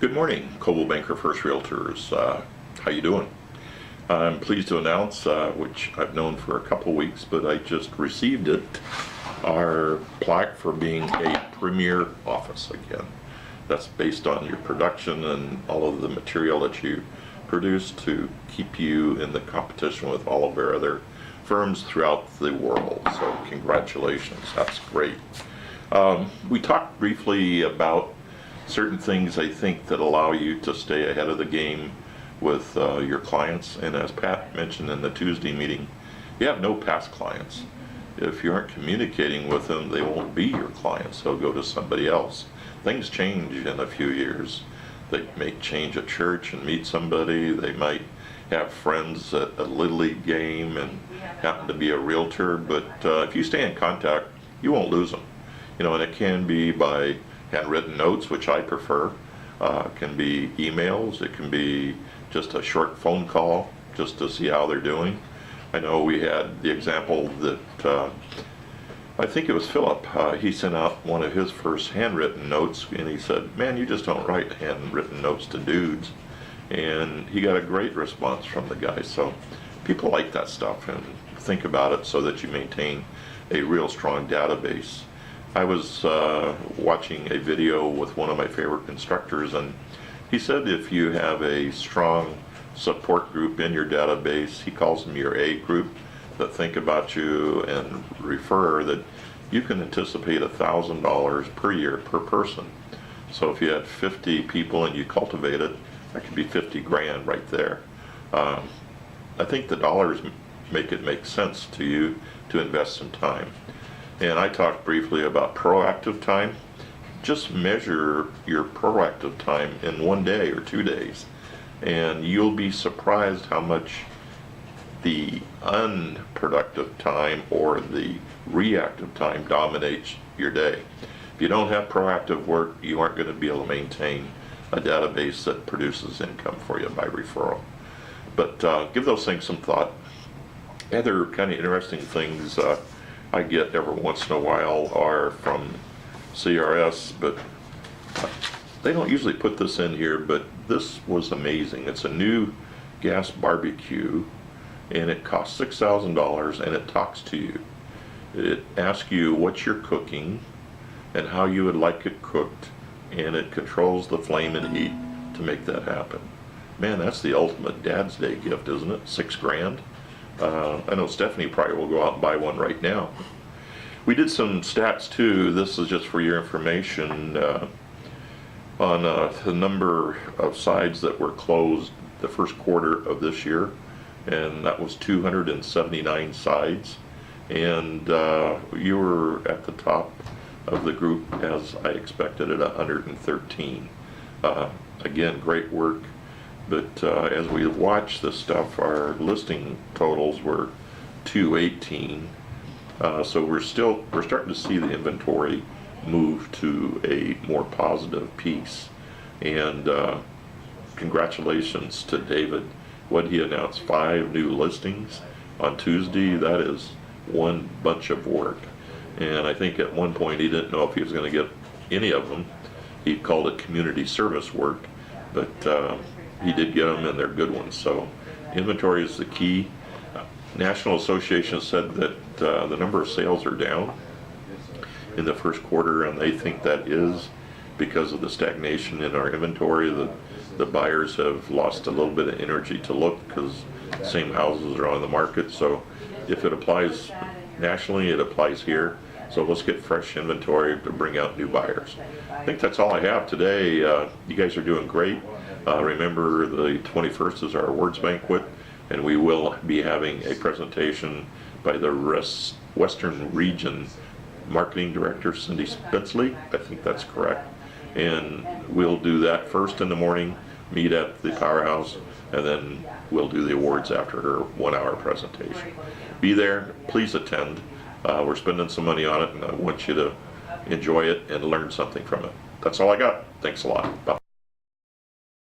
Good morning, Coldwell Banker First Realtors. How you doing? I'm pleased to announce, which I've known for a couple weeks, but I just received it, our plaque for being a premier office again. That's based on your production and all of the material that you produce to keep you in the competition with all of our other firms throughout the world. So congratulations, that's great. We talked briefly about certain things I think that allow you to stay ahead of the game with your clients, and as Pat mentioned in the Tuesday meeting, you have no past clients. If you aren't communicating with them, they won't be your clients. They'll go to somebody else. Things change in a few years. They may change a church and meet somebody. They might have friends at a Little League game and happen to be a realtor, but if you stay in contact, you won't lose them. You know, and it can be by handwritten notes, which I prefer. It can be emails. It can be just a short phone call just to see how they're doing. I know we had the example that I think it was Philip. He sent out one of his first handwritten notes, and he said, "Man, you just don't write handwritten notes to dudes." And he got a great response from the guy. So people like that stuff, and think about it so that you maintain a real strong database. I was watching a video with one of my favorite instructors, and he said if you have a strong support group in your database, he calls them your A group, that think about you and refer, that you can anticipate $1,000 per year per person. So if you had 50 people and you cultivate it, that could be 50 grand right there. I think the dollars make it make sense to you to invest some time. And I talked briefly about proactive time. Just measure your proactive time in 1 day or 2 days, and you'll be surprised how much the unproductive time or the reactive time dominates your day. If you don't have proactive work, you aren't going to be able to maintain a database that produces income for you by referral. But give those things some thought. Other kind of interesting things I get every once in a while are from CRS, but they don't usually put this in here, but this was amazing. It's a new gas barbecue, and it costs $6,000, and it talks to you. It asks you what you're cooking and how you would like it cooked, and it controls the flame and heat to make that happen. Man, that's the ultimate Dad's Day gift, isn't it? 6 grand. I know Stephanie probably will go out and buy one right now. We did some stats too. This is just for your information on the number of sides that were closed the first quarter of this year, and that was 279 sides. And you were at the top of the group, as I expected, at 113. Again, great work. But as we watch this stuff, our listing totals were 218. So we're starting to see the inventory move to a more positive piece. And congratulations to David. What he announced, 5 new listings on Tuesday. That is one bunch of work. And I think at one point he didn't know if he was going to get any of them. He called it community service work, but he did get them, and they're good ones. So inventory is the key. National Association said that the number of sales are down in the first quarter, and they think that is because of the stagnation in our inventory. The buyers have lost a little bit of energy to look because same houses are on the market. So if it applies nationally, it applies here. So let's get fresh inventory to bring out new buyers. I think that's all I have today. You guys are doing great. Remember, the 21st is our awards banquet, and we will be having a presentation by the Western Region Marketing Director, Cindy Spitzley. I think that's correct. And we'll do that first in the morning, meet at the Powerhouse, and then we'll do the awards after her 1-hour presentation. Be there, please attend. We're spending some money on it, and I want you to enjoy it and learn something from it. That's all I got. Thanks a lot. Bye.